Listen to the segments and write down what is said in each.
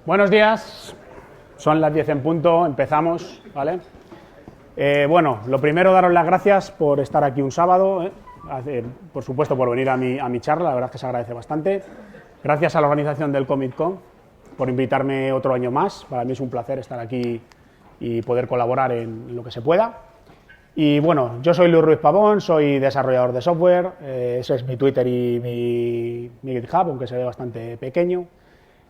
Buenos días, son las 10 en punto, empezamos, ¿vale? Bueno, lo primero, daros las gracias por estar aquí un sábado, por supuesto por venir a mi charla, la verdad es que se agradece bastante. Gracias a la organización del Comic Con por invitarme otro año más, para mí es un placer estar aquí y poder colaborar en lo que se pueda. Y bueno, yo soy Luis Ruiz Pavón, soy desarrollador de software, ese es mi Twitter y mi GitHub, aunque se ve bastante pequeño.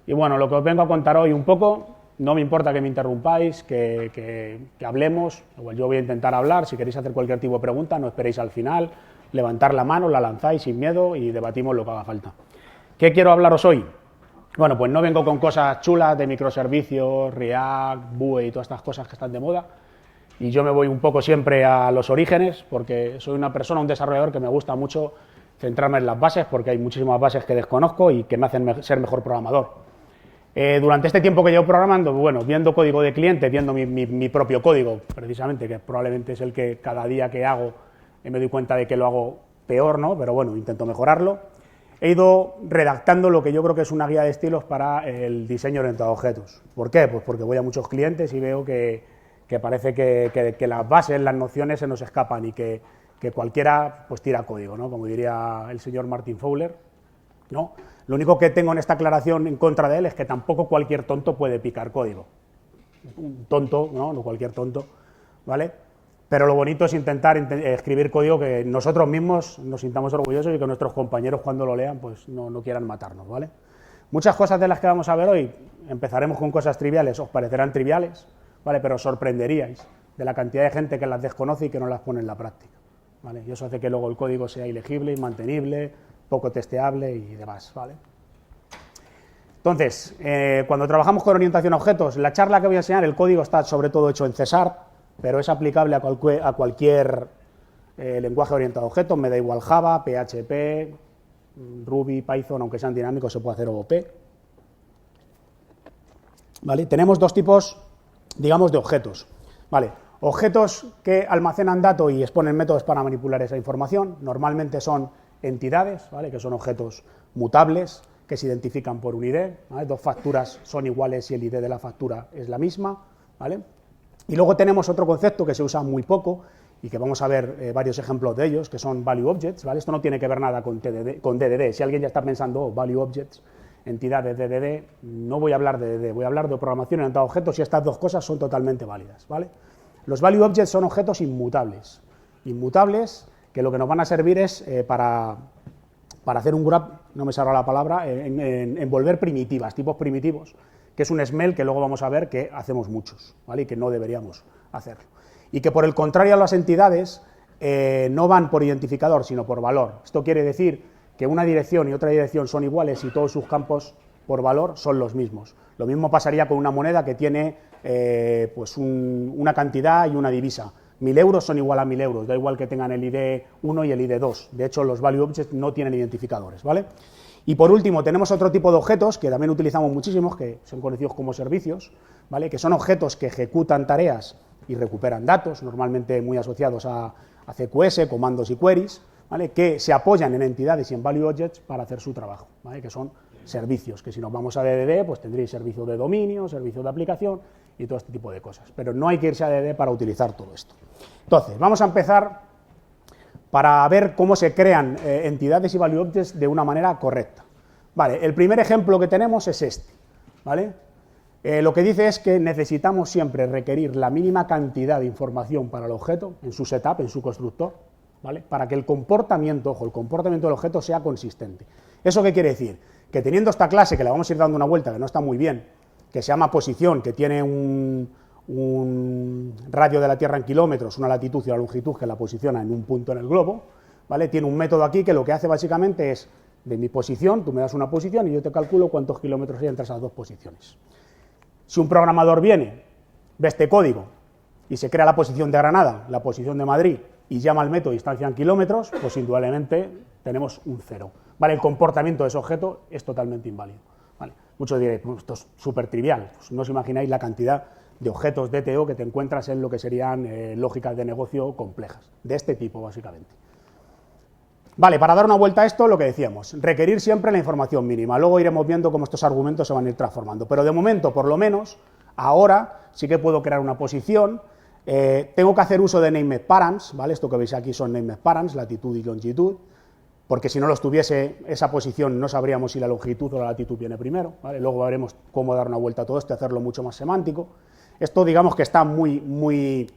Y bueno, lo que os vengo a contar hoy un poco, no me importa que me interrumpáis, que hablemos, igual yo voy a intentar hablar, si queréis hacer cualquier tipo de pregunta, no esperéis al final, levantar la mano, la lanzáis sin miedo y debatimos lo que haga falta. ¿Qué quiero hablaros hoy? Bueno, pues no vengo con cosas chulas de microservicios, React, Vue y todas estas cosas que están de moda, y yo me voy un poco siempre a los orígenes, porque soy una persona, un desarrollador que me gusta mucho centrarme en las bases, porque hay muchísimas bases que desconozco y que me hacen ser mejor programador. Durante este tiempo que llevo programando, bueno, viendo código de cliente, viendo mi propio código, precisamente, que probablemente es el que cada día que hago me doy cuenta de que lo hago peor, ¿no? Pero bueno, intento mejorarlo. He ido redactando lo que yo creo que es una guía de estilos para el diseño orientado a objetos. ¿Por qué? Pues porque voy a muchos clientes y veo que parece que las bases, las nociones se nos escapan y que cualquiera pues tira código, ¿no? Como diría el señor Martin Fowler, ¿no? Lo único que tengo en esta aclaración en contra de él es que tampoco cualquier tonto puede picar código. Un tonto, no cualquier tonto, ¿vale? Pero lo bonito es intentar escribir código que nosotros mismos nos sintamos orgullosos y que nuestros compañeros cuando lo lean pues no quieran matarnos, ¿vale? Muchas cosas de las que vamos a ver hoy, empezaremos con cosas triviales, os parecerán triviales, ¿vale? Pero os sorprenderíais de la cantidad de gente que las desconoce y que no las pone en la práctica, ¿vale? Y eso hace que luego el código sea ilegible, inmantenible, poco testeable y demás, ¿vale? Entonces, cuando trabajamos con orientación a objetos, la charla que voy a enseñar, el código está sobre todo hecho en C#, pero es aplicable a cualquier lenguaje orientado a objetos, me da igual Java, PHP, Ruby, Python, aunque sean dinámicos se puede hacer OOP, ¿vale? Tenemos dos tipos, digamos, de objetos, ¿vale? Objetos que almacenan datos y exponen métodos para manipular esa información, normalmente son entidades, ¿vale? Que son objetos mutables que se identifican por un ID, ¿vale? Dos facturas son iguales si el ID de la factura es la misma, ¿vale? Y luego tenemos otro concepto que se usa muy poco y que vamos a ver varios ejemplos de ellos, que son Value Objects, ¿vale? Esto no tiene que ver nada con DDD. Si alguien ya está pensando, Value Objects, entidades DDD, no voy a hablar de DDD, voy a hablar de programación orientada a objetos y estas dos cosas son totalmente válidas, ¿vale? Los Value Objects son objetos inmutables. Inmutables que lo que nos van a servir es para hacer un graph, no me sale la palabra, envolver primitivas, tipos primitivos, que es un SML que luego vamos a ver que hacemos muchos, ¿vale? Y que no deberíamos hacerlo. Y que por el contrario a las entidades no van por identificador, sino por valor. Esto quiere decir que una dirección y otra dirección son iguales y todos sus campos por valor son los mismos. Lo mismo pasaría con una moneda que tiene pues una cantidad y una divisa. 1000 euros son igual a 1000 euros, da igual que tengan el ID 1 y el ID 2. De hecho, los Value Objects no tienen identificadores, ¿vale? Y por último, tenemos otro tipo de objetos que también utilizamos muchísimos, que son conocidos como servicios, ¿vale? Que son objetos que ejecutan tareas y recuperan datos, normalmente muy asociados a CQS, comandos y queries, ¿vale? Que se apoyan en entidades y en Value Objects para hacer su trabajo, ¿vale? Que son servicios, que si nos vamos a DDD, pues tendréis servicio de dominio, servicio de aplicación y todo este tipo de cosas. Pero no hay que irse a DDD para utilizar todo esto. Entonces, vamos a empezar para ver cómo se crean entidades y Value Objects de una manera correcta. Vale, el primer ejemplo que tenemos es este, ¿vale? Lo que dice es que necesitamos siempre requerir la mínima cantidad de información para el objeto, en su setup, en su constructor, ¿vale? Para que el comportamiento, ojo, el comportamiento del objeto sea consistente. ¿Eso qué quiere decir? Que teniendo esta clase, que le vamos a ir dando una vuelta, que no está muy bien, que se llama posición, que tiene un radio de la Tierra en kilómetros, una latitud y una longitud que la posiciona en un punto en el globo, ¿vale? Tiene un método aquí que lo que hace básicamente es, de mi posición, tú me das una posición y yo te calculo cuántos kilómetros hay entre esas dos posiciones. Si un programador viene, ve este código y se crea la posición de Granada, la posición de Madrid y llama al método distancia en kilómetros, pues indudablemente tenemos un 0. ¿Vale? El comportamiento de ese objeto es totalmente inválido, ¿vale? Muchos diréis, pues esto es súper trivial, pues no os imagináis la cantidad de objetos DTO que te encuentras en lo que serían lógicas de negocio complejas, de este tipo básicamente. Vale, para dar una vuelta a esto, lo que decíamos, requerir siempre la información mínima. Luego iremos viendo cómo estos argumentos se van a ir transformando. Pero de momento, por lo menos, ahora sí que puedo crear una posición. Tengo que hacer uso de named params, ¿vale? Esto que veis aquí son named params, latitud y longitud, porque si no los tuviese esa posición no sabríamos si la longitud o la latitud viene primero, ¿vale? Luego veremos cómo dar una vuelta a todo esto y hacerlo mucho más semántico. Esto digamos que está muy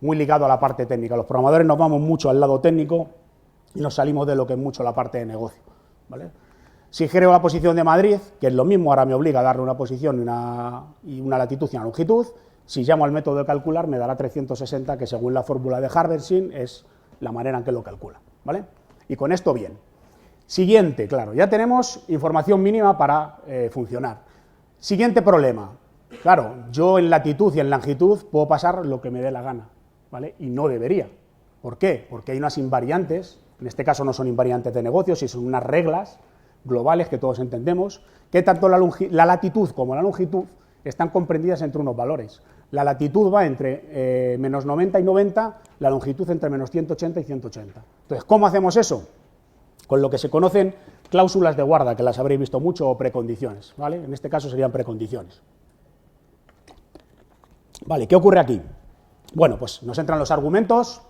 ligado a la parte técnica. Los programadores nos vamos mucho al lado técnico y nos salimos de lo que es mucho la parte de negocio, ¿vale? Si creo la posición de Madrid, que es lo mismo, ahora me obliga a darle una posición y una latitud y una longitud. Si llamo al método de calcular, me dará 360, que según la fórmula de Harvard-Sin es la manera en que lo calcula, ¿vale? Y con esto bien. Siguiente, claro, ya tenemos información mínima para funcionar. Siguiente problema. Claro, yo en latitud y en longitud puedo pasar lo que me dé la gana, ¿vale? Y no debería. ¿Por qué? Porque hay unas invariantes, en este caso no son invariantes de negocios, sino son unas reglas globales que todos entendemos, que tanto la latitud como la longitud están comprendidas entre unos valores. La latitud va entre menos 90 y 90, la longitud entre menos 180 y 180. Entonces, ¿cómo hacemos eso? Con lo que se conocen cláusulas de guarda, que las habréis visto mucho, o precondiciones, ¿vale? En este caso serían precondiciones. Vale, ¿qué ocurre aquí? Bueno, pues nos entran los argumentos,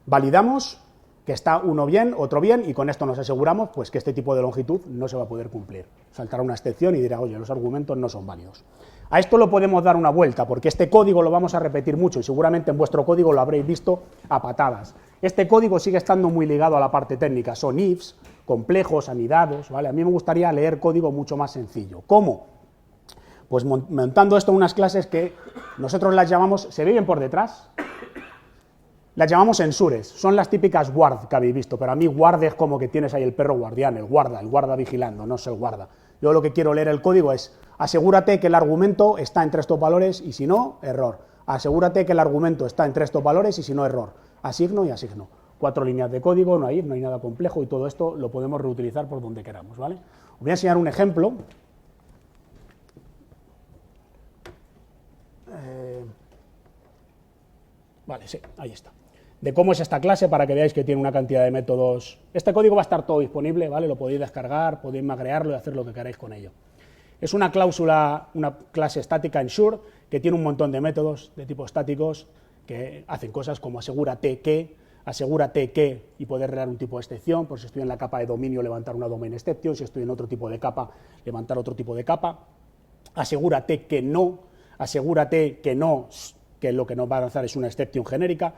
validamos que está uno bien, otro bien, y con esto nos aseguramos pues, que este tipo de longitud no se va a poder cumplir. Saltará una excepción y dirá, oye, los argumentos no son válidos. A esto lo podemos dar una vuelta, porque este código lo vamos a repetir mucho, y seguramente en vuestro código lo habréis visto a patadas. Este código sigue estando muy ligado a la parte técnica, son ifs, complejos, anidados, ¿vale? A mí me gustaría leer código mucho más sencillo. ¿Cómo? Pues montando esto en unas clases que nosotros las llamamos, ¿se ve por detrás? Las llamamos ensures, son las típicas guard que habéis visto, pero a mí guard es como que tienes ahí el perro guardián, el guarda vigilando, no es el guarda. Yo lo que quiero leer el código es, asegúrate que el argumento está entre estos valores y si no, error. Asegúrate que el argumento está entre estos valores y si no, error. Asigno y asigno. 4 líneas de código, no hay nada complejo y todo esto lo podemos reutilizar por donde queramos, ¿vale? Os voy a enseñar un ejemplo. Vale, sí, ahí está. De cómo es esta clase para que veáis que tiene una cantidad de métodos. Este código va a estar todo disponible, ¿vale? Lo podéis descargar, podéis magrearlo y hacer lo que queráis con ello. Es una cláusula, una clase estática ensure que tiene un montón de métodos de tipo estáticos que hacen cosas como asegúrate que, y poder crear un tipo de excepción, por si estoy en la capa de dominio, levantar una domain exception, si estoy en otro tipo de capa, levantar otro tipo de capa. Asegúrate que no, que lo que nos va a lanzar es una excepción genérica.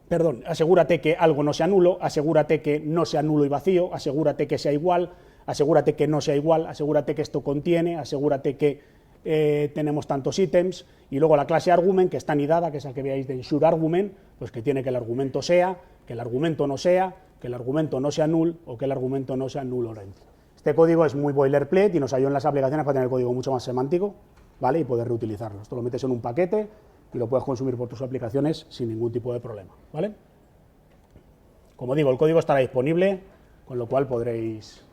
Perdón, asegúrate que algo no sea nulo, asegúrate que no sea nulo y vacío, asegúrate que sea igual, asegúrate que no sea igual, asegúrate que esto contiene, asegúrate que tenemos tantos ítems, y luego la clase argument, que está anidada, que es la que veáis de ensure argument, pues que tiene que el argumento sea, que el argumento no sea, que el argumento no sea null o que el argumento no sea null o empty. Este código es muy boilerplate y nos ayuda en las aplicaciones para tener el código mucho más semántico, ¿vale? Y poder reutilizarlo. Esto lo metes en un paquete y lo puedes consumir por tus aplicaciones sin ningún tipo de problema, ¿vale? Como digo, el código estará disponible, con lo cual podréis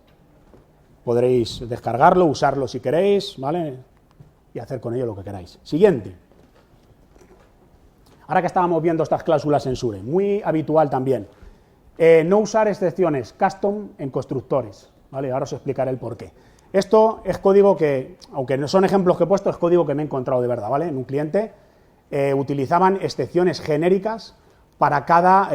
descargarlo, usarlo si queréis, ¿vale? Y hacer con ello lo que queráis. Siguiente. Ahora que estábamos viendo estas cláusulas ensure, muy habitual también, no usar excepciones custom en constructores, ¿vale? Ahora os explicaré el porqué. Esto es código que, aunque no son ejemplos que he puesto, es código que me he encontrado de verdad, ¿vale? En un cliente utilizaban excepciones genéricas para cada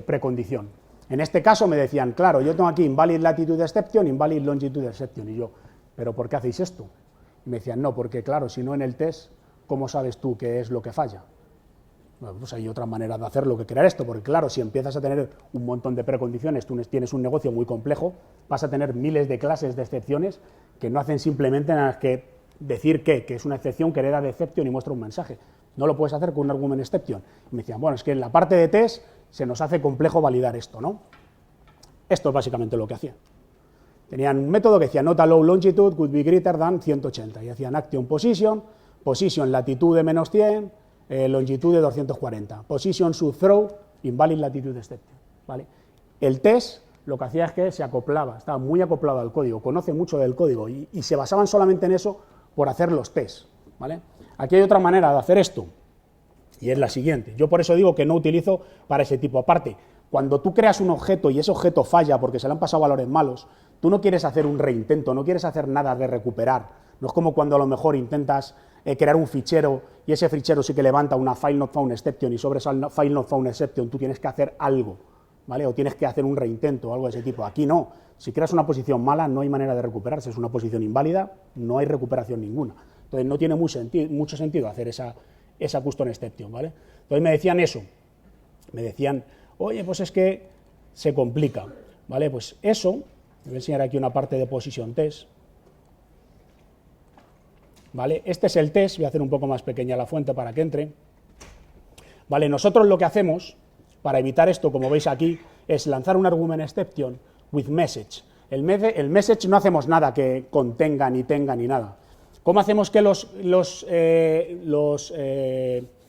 precondición. En este caso me decían, claro, yo tengo aquí invalid latitude exception, invalid longitude exception, y yo, ¿pero por qué hacéis esto? Y me decían, no, porque claro, si no en el test, ¿cómo sabes tú qué es lo que falla? Bueno, pues hay otra manera de hacerlo que crear esto, porque claro, si empiezas a tener un montón de precondiciones, tú tienes un negocio muy complejo, vas a tener miles de clases de excepciones que no hacen simplemente nada más que decir que es una excepción que hereda de exception y muestra un mensaje. No lo puedes hacer con un argument exception. Y me decían, bueno, es que en la parte de test se nos hace complejo validar esto, ¿no? Esto es básicamente lo que hacían. Tenían un método que decía not allow longitude could be greater than 180 y hacían action position latitud de menos 100, longitud de 240, position should throw, invalid latitude exception, ¿vale? El test lo que hacía es que se acoplaba, estaba muy acoplado al código, conoce mucho del código y se basaban solamente en eso por hacer los tests, ¿vale? Aquí hay otra manera de hacer esto y es la siguiente. Yo por eso digo que no utilizo para ese tipo aparte. Cuando tú creas un objeto y ese objeto falla porque se le han pasado valores malos, tú no quieres hacer un reintento, no quieres hacer nada de recuperar. No es como cuando a lo mejor intentas crear un fichero y ese fichero sí que levanta una file not found exception y sobre esa file not found exception tú tienes que hacer algo, ¿vale? O tienes que hacer un reintento o algo de ese tipo. Aquí no. Si creas una posición mala no hay manera de recuperarse, es una posición inválida, no hay recuperación ninguna. Entonces no tiene mucho sentido hacer esa custom exception, ¿vale? Entonces me decían eso, me decían, oye, pues es que se complica, ¿vale? Pues eso, me voy a enseñar aquí una parte de position test, ¿vale? Este es el test, voy a hacer un poco más pequeña la fuente para que entre, ¿vale? Nosotros lo que hacemos para evitar esto, como veis aquí, es lanzar un argument exception with message. El message no hacemos nada que contenga, ni tenga, ni nada. ¿Cómo hacemos que los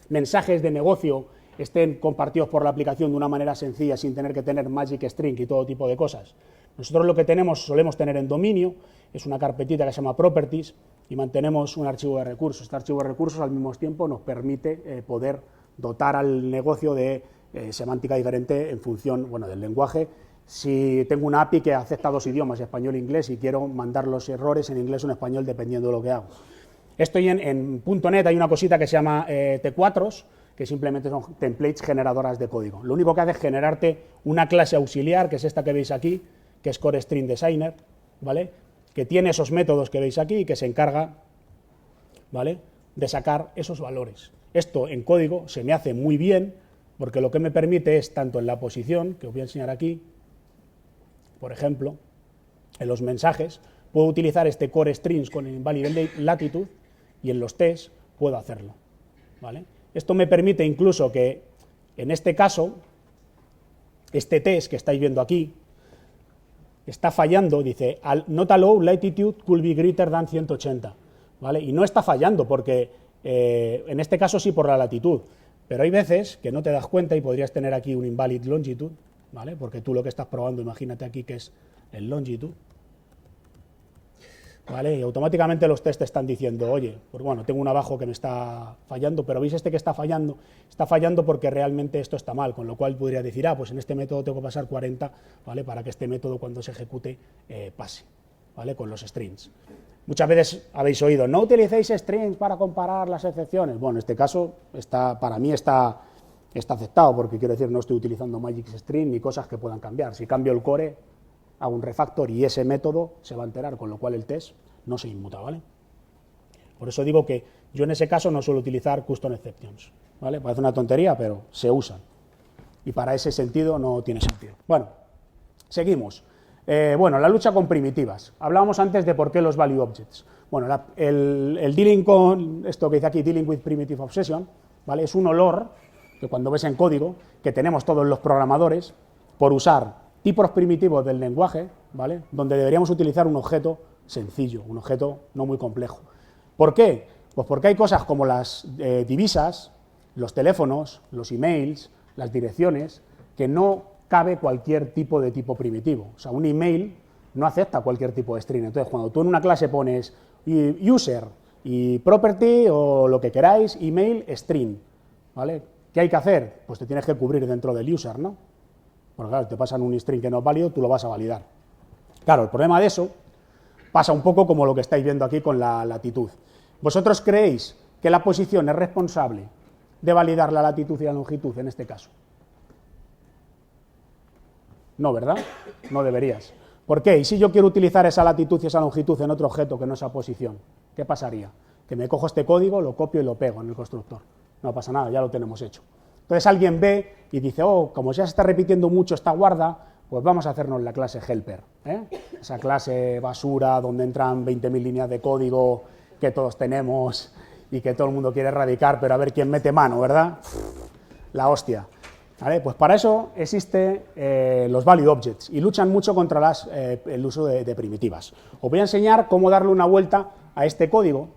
mensajes de negocio estén compartidos por la aplicación de una manera sencilla, sin tener que tener magic string y todo tipo de cosas? Nosotros lo que solemos tener en dominio, es una carpetita que se llama properties, y mantenemos un archivo de recursos. Este archivo de recursos al mismo tiempo nos permite poder dotar al negocio de semántica diferente en función, bueno, del lenguaje. Si tengo una API que acepta dos idiomas, español e inglés, y quiero mandar los errores en inglés o en español dependiendo de lo que hago. Estoy en .NET, hay una cosita que se llama T4s, que simplemente son templates generadoras de código. Lo único que hace es generarte una clase auxiliar, que es esta que veis aquí, que es Core String Designer, ¿vale? Que tiene esos métodos que veis aquí y que se encarga, ¿vale?, de sacar esos valores. Esto en código se me hace muy bien, porque lo que me permite es, tanto en la posición, que os voy a enseñar aquí, por ejemplo, en los mensajes, puedo utilizar este core strings con el invalid latitud y en los tests puedo hacerlo, ¿vale? Esto me permite incluso que, en este caso, este test que estáis viendo aquí, está fallando, dice, not allow latitude could be greater than 180, ¿vale? Y no está fallando porque, en este caso sí por la latitud, pero hay veces que no te das cuenta y podrías tener aquí un invalid longitude, ¿vale? Porque tú lo que estás probando, imagínate aquí que es el longitud, ¿vale? Y automáticamente los tests te están diciendo, oye, pues bueno, tengo un abajo que me está fallando, pero veis este que está fallando porque realmente esto está mal, con lo cual podría decir, pues en este método tengo que pasar 40, ¿vale?, para que este método cuando se ejecute pase, ¿vale?, con los strings. Muchas veces habéis oído, no utilicéis strings para comparar las excepciones. Bueno, en este caso para mí está aceptado, porque quiero decir, no estoy utilizando magic string ni cosas que puedan cambiar. Si cambio el core, hago un refactor y ese método se va a enterar, con lo cual el test no se inmuta, ¿vale? Por eso digo que yo en ese caso no suelo utilizar custom exceptions, ¿vale? Parece una tontería, pero se usan. Y para ese sentido no tiene sentido. Bueno, seguimos. Bueno, la lucha con primitivas. Hablábamos antes de por qué los value objects. Bueno, el dealing con esto que dice aquí, dealing with primitive obsession, ¿vale?, es un olor que cuando ves en código, que tenemos todos los programadores, por usar tipos primitivos del lenguaje, ¿vale?, donde deberíamos utilizar un objeto sencillo, un objeto no muy complejo. ¿Por qué? Pues porque hay cosas como las divisas, los teléfonos, los emails, las direcciones, que no cabe cualquier tipo de tipo primitivo. O sea, un email no acepta cualquier tipo de string. Entonces, cuando tú en una clase pones user y property o lo que queráis, email, string, ¿vale?, ¿qué hay que hacer? Pues te tienes que cubrir dentro del user, ¿no? Porque claro, te pasan un string que no es válido, tú lo vas a validar. Claro, el problema de eso pasa un poco como lo que estáis viendo aquí con la latitud. ¿Vosotros creéis que la posición es responsable de validar la latitud y la longitud en este caso? No, ¿verdad? No deberías. ¿Por qué? Y si yo quiero utilizar esa latitud y esa longitud en otro objeto que no sea posición, ¿qué pasaría? Que me cojo este código, lo copio y lo pego en el constructor. No pasa nada, ya lo tenemos hecho. Entonces alguien ve y dice, como ya se está repitiendo mucho esta guarda, pues vamos a hacernos la clase helper, ¿eh? Esa clase basura donde entran 20.000 líneas de código que todos tenemos y que todo el mundo quiere erradicar, pero a ver quién mete mano, ¿verdad? La hostia. ¿Vale? Pues para eso existen los value objects y luchan mucho contra el uso de primitivas. Os voy a enseñar cómo darle una vuelta a este código,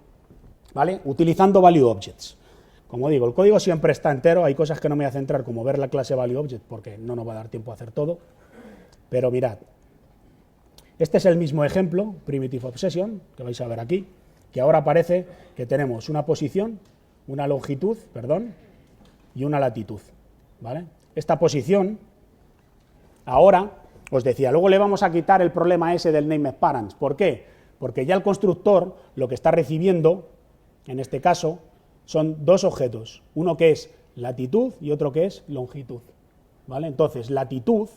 ¿vale?, utilizando value objects. Como digo, el código siempre está entero, hay cosas que no me voy a centrar, como ver la clase value object, porque no nos va a dar tiempo a hacer todo, pero mirad, este es el mismo ejemplo, primitive obsession, que vais a ver aquí, que ahora parece que tenemos una posición, una longitud, perdón, y una latitud, ¿vale? Esta posición Ahora, os decía, luego le vamos a quitar el problema ese del named parents. ¿Por qué? Porque ya el constructor lo que está recibiendo, en este caso, son dos objetos. Uno que es latitud y otro que es longitud. ¿Vale? Entonces, latitud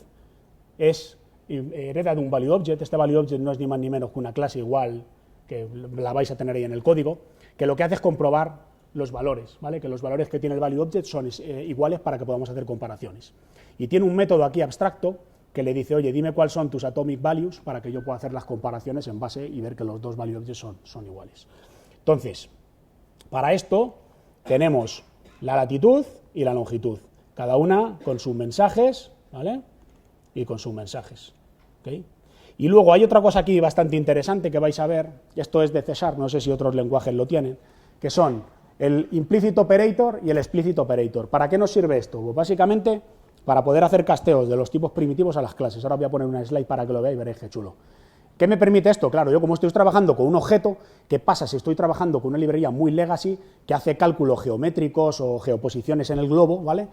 hereda de un value object. Este value object no es ni más ni menos que una clase igual, que la vais a tener ahí en el código, que lo que hace es comprobar los valores, ¿vale? Que los valores que tiene el value object son iguales para que podamos hacer comparaciones. Y tiene un método aquí abstracto que le dice, oye, dime cuáles son tus atomic values para que yo pueda hacer las comparaciones en base y ver que los dos value objects son iguales. Entonces, para esto tenemos la latitud y la longitud, cada una con sus mensajes, ¿vale? Y con sus mensajes, ¿okay? Y luego hay otra cosa aquí bastante interesante que vais a ver, esto es de C#, no sé si otros lenguajes lo tienen, que son el implicit operator y el explicit operator. ¿Para qué nos sirve esto? Pues básicamente para poder hacer casteos de los tipos primitivos a las clases. Ahora voy a poner una slide para que lo veáis y veréis qué chulo. ¿Qué me permite esto? Claro, yo como estoy trabajando con un objeto, ¿qué pasa si estoy trabajando con una librería muy legacy que hace cálculos geométricos o geoposiciones en el globo, ¿vale?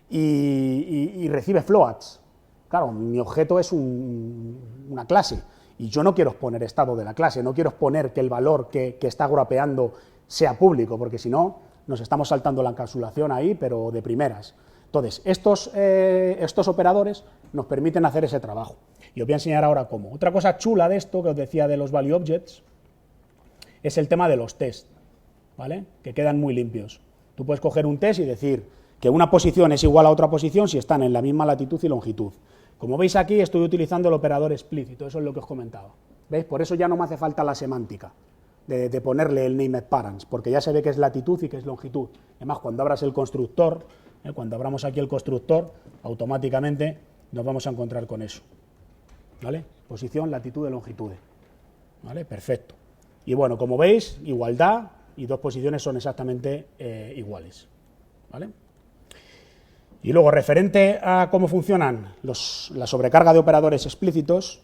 Y recibe floats? Claro, mi objeto es una clase y yo no quiero exponer estado de la clase, no quiero exponer que el valor que está grapeando sea público, porque si no, nos estamos saltando la encapsulación ahí, pero de primeras. Entonces, estos operadores nos permiten hacer ese trabajo. Y os voy a enseñar ahora cómo. Otra cosa chula de esto, que os decía de los value objects, es el tema de los tests, ¿vale? Que quedan muy limpios. Tú puedes coger un test y decir que una posición es igual a otra posición si están en la misma latitud y longitud. Como veis aquí, estoy utilizando el operador explícito, eso es lo que os comentaba. ¿Veis? Por eso ya no me hace falta la semántica de ponerle el named parents, porque ya se ve que es latitud y que es longitud. Además, cuando abras el constructor, cuando abramos aquí el constructor, automáticamente nos vamos a encontrar con eso. ¿Vale? Posición, latitud y longitud. ¿Vale? Perfecto. Y bueno, como veis, igualdad y dos posiciones son exactamente iguales. ¿Vale? Y luego, referente a cómo funcionan la sobrecarga de operadores explícitos,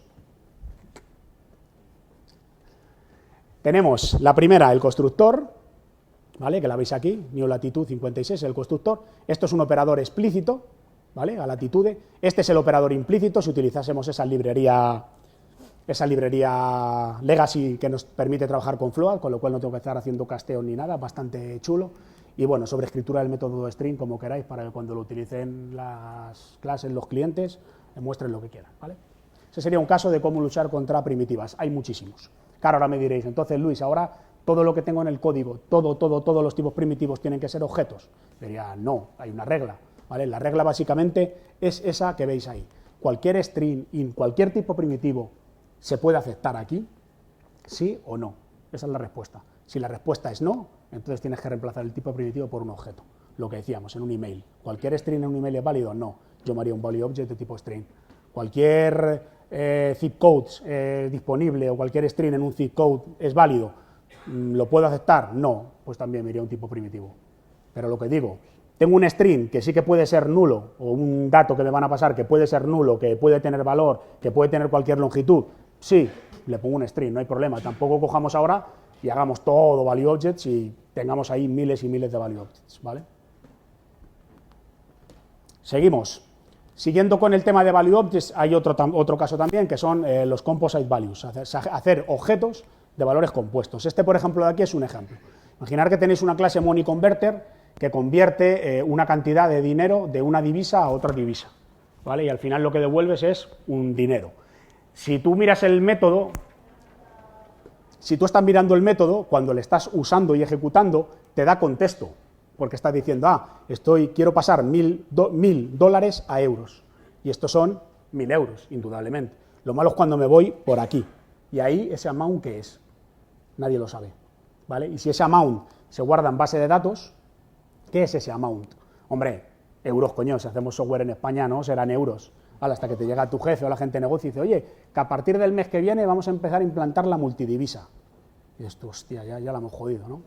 tenemos la primera, el constructor, ¿vale? Que la veis aquí, new latitud 56, el constructor. Esto es un operador explícito, ¿vale? A latitude. Este es el operador implícito si utilizásemos esa librería legacy que nos permite trabajar con float, con lo cual no tengo que estar haciendo casteo ni nada, bastante chulo. Y bueno, sobreescritura del método string, como queráis, para que cuando lo utilicen las clases, los clientes, muestren lo que quieran, ¿vale? Ese sería un caso de cómo luchar contra primitivas. Hay muchísimos. Claro, ahora me diréis, entonces Luis, ahora todo lo que tengo en el código, todos los tipos primitivos tienen que ser objetos. Diría, no, hay una regla, ¿vale? La regla básicamente es esa que veis ahí. Cualquier string in cualquier tipo primitivo se puede aceptar aquí, sí o no. Esa es la respuesta. Si la respuesta es no, entonces tienes que reemplazar el tipo primitivo por un objeto. Lo que decíamos en un email. ¿Cualquier string en un email es válido? No. Yo me haría un value object de tipo string. ¿Cualquier zip code disponible o cualquier string en un zip code es válido? ¿Lo puedo aceptar? No. Pues también me iría un tipo primitivo. Pero lo que digo, tengo un string que sí que puede ser nulo, o un dato que me van a pasar que puede ser nulo, que puede tener valor, que puede tener cualquier longitud. Sí, le pongo un string, no hay problema. Tampoco cojamos ahora y hagamos todo value objects y tengamos ahí miles y miles de value objects, ¿vale? Seguimos. Siguiendo con el tema de value objects, hay otro caso también, que son los composite values, hacer objetos de valores compuestos. Este, por ejemplo, de aquí es un ejemplo. Imaginar que tenéis una clase money converter que convierte una cantidad de dinero de una divisa a otra divisa, ¿vale? Y al final lo que devuelves es un dinero. Si tú miras el método, si tú estás mirando el método, cuando le estás usando y ejecutando, te da contexto, porque estás diciendo, quiero pasar $1.000 a euros, y estos son 1.000 euros, indudablemente. Lo malo es cuando me voy por aquí, y ahí ese amount, ¿qué es? Nadie lo sabe, ¿vale? Y si ese amount se guarda en base de datos, ¿qué es ese amount? Hombre, euros, coño, si hacemos software en España, ¿no? Serán euros. Vale, hasta que te llega tu jefe o la gente de negocio y dice, oye, que a partir del mes que viene vamos a empezar a implantar la multidivisa. Y dices tú, hostia, ya la hemos jodido, ¿no?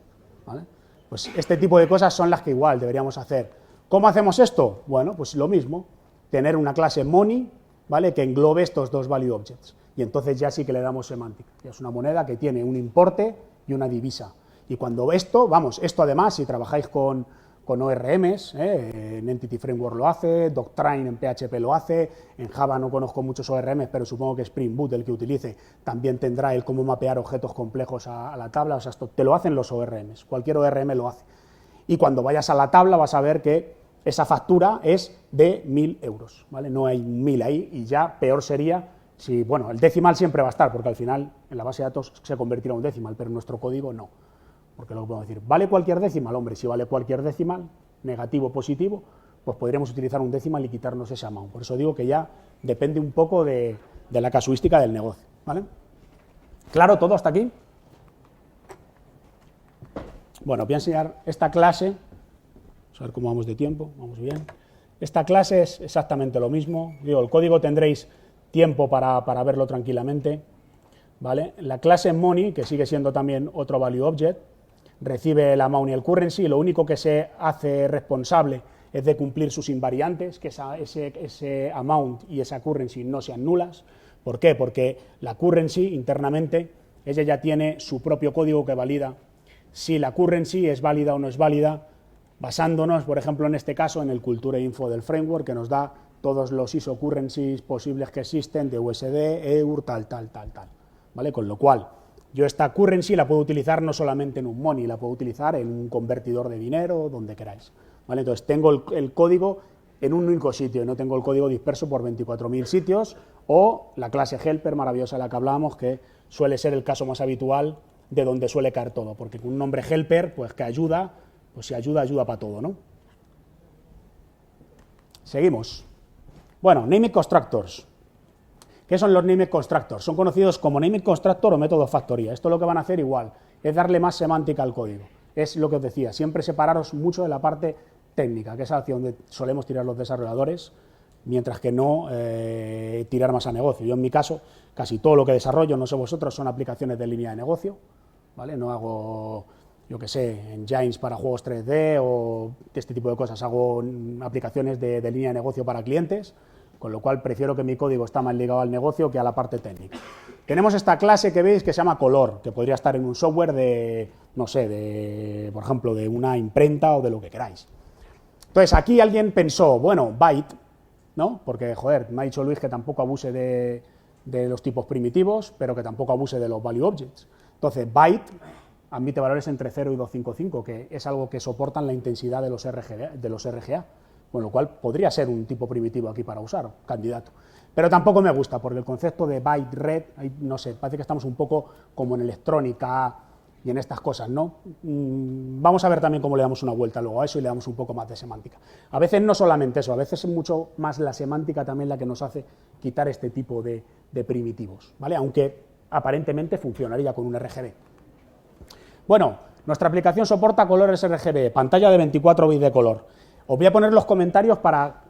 ¿Vale? Pues este tipo de cosas son las que igual deberíamos hacer. ¿Cómo hacemos esto? Bueno, pues lo mismo, tener una clase money, ¿vale? Que englobe estos dos value objects. Y entonces ya sí que le damos semántica. Ya es una moneda que tiene un importe y una divisa. Y cuando esto además, si trabajáis con con ORMs, en Entity Framework lo hace, Doctrine en PHP lo hace, en Java no conozco muchos ORMs, pero supongo que Spring Boot, el que utilice, también tendrá el cómo mapear objetos complejos a la tabla, o sea, esto te lo hacen los ORMs, cualquier ORM lo hace. Y cuando vayas a la tabla vas a ver que esa factura es de 1.000 euros, ¿vale? No hay 1.000 ahí, y ya peor sería si, bueno, el decimal siempre va a estar, porque al final en la base de datos se convertirá en un decimal, pero en nuestro código no. Porque luego podemos decir, ¿vale cualquier decimal? Hombre, si vale cualquier decimal, negativo o positivo, pues podríamos utilizar un decimal y quitarnos ese amount. Por eso digo que ya depende un poco de la casuística del negocio, ¿vale? ¿Claro todo hasta aquí? Bueno, voy a enseñar esta clase, vamos a ver cómo vamos de tiempo, vamos bien. Esta clase es exactamente lo mismo, digo, el código tendréis tiempo para verlo tranquilamente, ¿vale? La clase money, que sigue siendo también otro value object, recibe el amount y el currency, y lo único que se hace responsable es de cumplir sus invariantes, que ese amount y esa currency no sean nulas. ¿Por qué? Porque la currency internamente, ella ya tiene su propio código que valida si la currency es válida o no es válida, basándonos, por ejemplo, en este caso, en el culture info del framework, que nos da todos los ISO currencies posibles que existen de USD, EUR, tal, ¿vale? Con lo cual, yo esta currency la puedo utilizar no solamente en un money, la puedo utilizar en un convertidor de dinero, donde queráis, ¿vale? Entonces, tengo el código en un único sitio y no tengo el código disperso por 24.000 sitios, o la clase helper maravillosa de la que hablábamos, que suele ser el caso más habitual de donde suele caer todo, porque con un nombre helper, pues que ayuda, pues si ayuda, ayuda para todo, ¿no? Seguimos. Bueno, naming constructors. ¿Qué son los naming constructors? Son conocidos como naming constructor o método factoría. Esto lo que van a hacer igual, es darle más semántica al código. Es lo que os decía, siempre separaros mucho de la parte técnica, que es hacia donde solemos tirar los desarrolladores, mientras que no tirar más a negocio. Yo en mi caso, casi todo lo que desarrollo, no sé vosotros, son aplicaciones de línea de negocio, ¿vale? No hago, yo qué sé, engines para juegos 3D o este tipo de cosas, hago aplicaciones de línea de negocio para clientes, con lo cual prefiero que mi código está más ligado al negocio que a la parte técnica. Tenemos esta clase que veis que se llama color, que podría estar en un software de, no sé, por ejemplo, de una imprenta o de lo que queráis. Entonces, aquí alguien pensó, bueno, byte, ¿no? Porque, joder, me ha dicho Luis que tampoco abuse de los tipos primitivos, pero que tampoco abuse de los value objects. Entonces, byte admite valores entre 0 y 255, que es algo que soportan la intensidad de los RGA, con lo cual podría ser un tipo primitivo aquí para usar, candidato. Pero tampoco me gusta, porque el concepto de byte red, no sé, parece que estamos un poco como en electrónica y en estas cosas, ¿no? Vamos a ver también cómo le damos una vuelta luego a eso y le damos un poco más de semántica. A veces no solamente eso, a veces es mucho más la semántica también la que nos hace quitar este tipo de primitivos, ¿vale? Aunque aparentemente funcionaría con un RGB. Bueno, nuestra aplicación soporta colores RGB, pantalla de 24 bits de color. Os voy a poner los comentarios para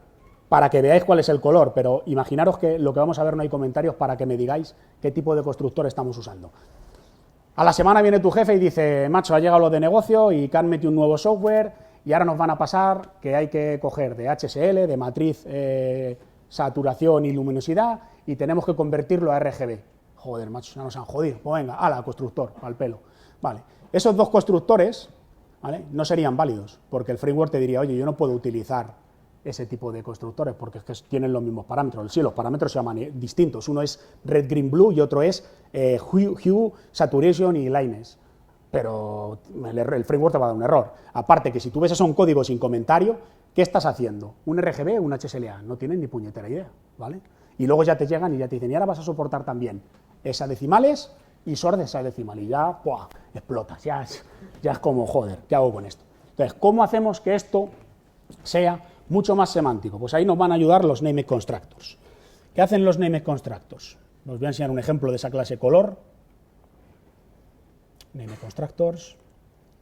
que veáis cuál es el color, pero imaginaros que lo que vamos a ver no hay comentarios para que me digáis qué tipo de constructor estamos usando. A la semana viene tu jefe y dice, macho, ha llegado lo de negocio y que han metido un nuevo software y ahora nos van a pasar que hay que coger de HSL, de matriz, saturación y luminosidad, y tenemos que convertirlo a RGB. Joder, macho, ya nos han jodido. Pues venga, ala, constructor, al pelo. Vale, esos dos constructores, ¿vale?, no serían válidos, porque el framework te diría, oye, yo no puedo utilizar ese tipo de constructores porque es que tienen los mismos parámetros. Sí, los parámetros se llaman distintos. Uno es red, green, blue y otro es hue, saturation y lightness. Pero el framework te va a dar un error. Aparte que si tú ves eso un código sin comentario, ¿qué estás haciendo? ¿Un RGB o un HSLA? No tienen ni puñetera idea, ¿vale? Y luego ya te llegan y ya te dicen, y ahora vas a soportar también hexadecimales y SOR de hexadecimal. Y ya, ¡buah!, explotas. Ya es como, joder, ¿qué hago con esto? Entonces, ¿cómo hacemos que esto sea mucho más semántico? Pues ahí nos van a ayudar los named constructors. ¿Qué hacen los named constructors? Os voy a enseñar un ejemplo de esa clase color. Named constructors.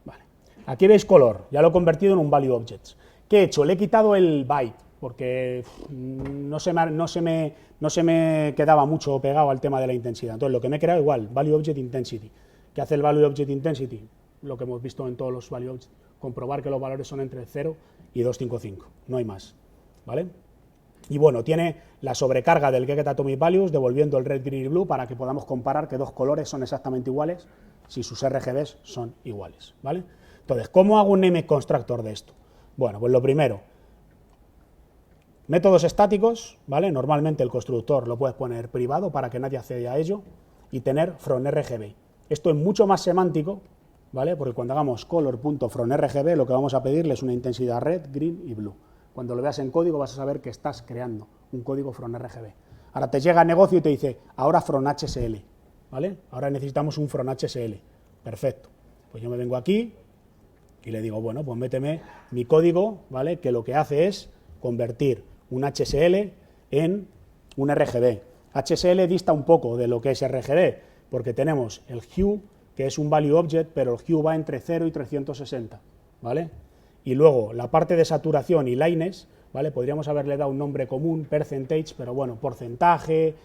Vale. Aquí veis color, ya lo he convertido en un value object. ¿Qué he hecho? Le he quitado el byte, porque no se me quedaba mucho pegado al tema de la intensidad. Entonces, lo que me he creado igual, value object intensity. ¿Qué hace el value object intensity? Lo que hemos visto en todos los value objects, comprobar que los valores son entre 0 y 255, no hay más, ¿vale? Y bueno, tiene la sobrecarga del getAtomicValues devolviendo el red, green y blue para que podamos comparar que dos colores son exactamente iguales si sus RGBs son iguales, ¿vale? Entonces, ¿cómo hago un named constructor de esto? Bueno, pues lo primero, métodos estáticos, ¿vale? Normalmente el constructor lo puedes poner privado para que nadie acceda a ello y tener from RGB. Esto es mucho más semántico, ¿vale? Porque cuando hagamos color.fromRGB lo que vamos a pedirle es una intensidad red, green y blue. Cuando lo veas en código vas a saber que estás creando un código from RGB. Ahora te llega a negocio y te dice, ahora from HSL, ¿vale? Ahora necesitamos un from HSL. Perfecto. Pues yo me vengo aquí y le digo, bueno, pues méteme mi código, ¿vale? Que lo que hace es convertir un HSL en un RGB. HSL dista un poco de lo que es RGB, porque tenemos el hue, que es un value object, pero el hue va entre 0 y 360, ¿vale? Y luego la parte de saturación y lightness, ¿vale? Podríamos haberle dado un nombre común, percentage, pero bueno, porcentaje,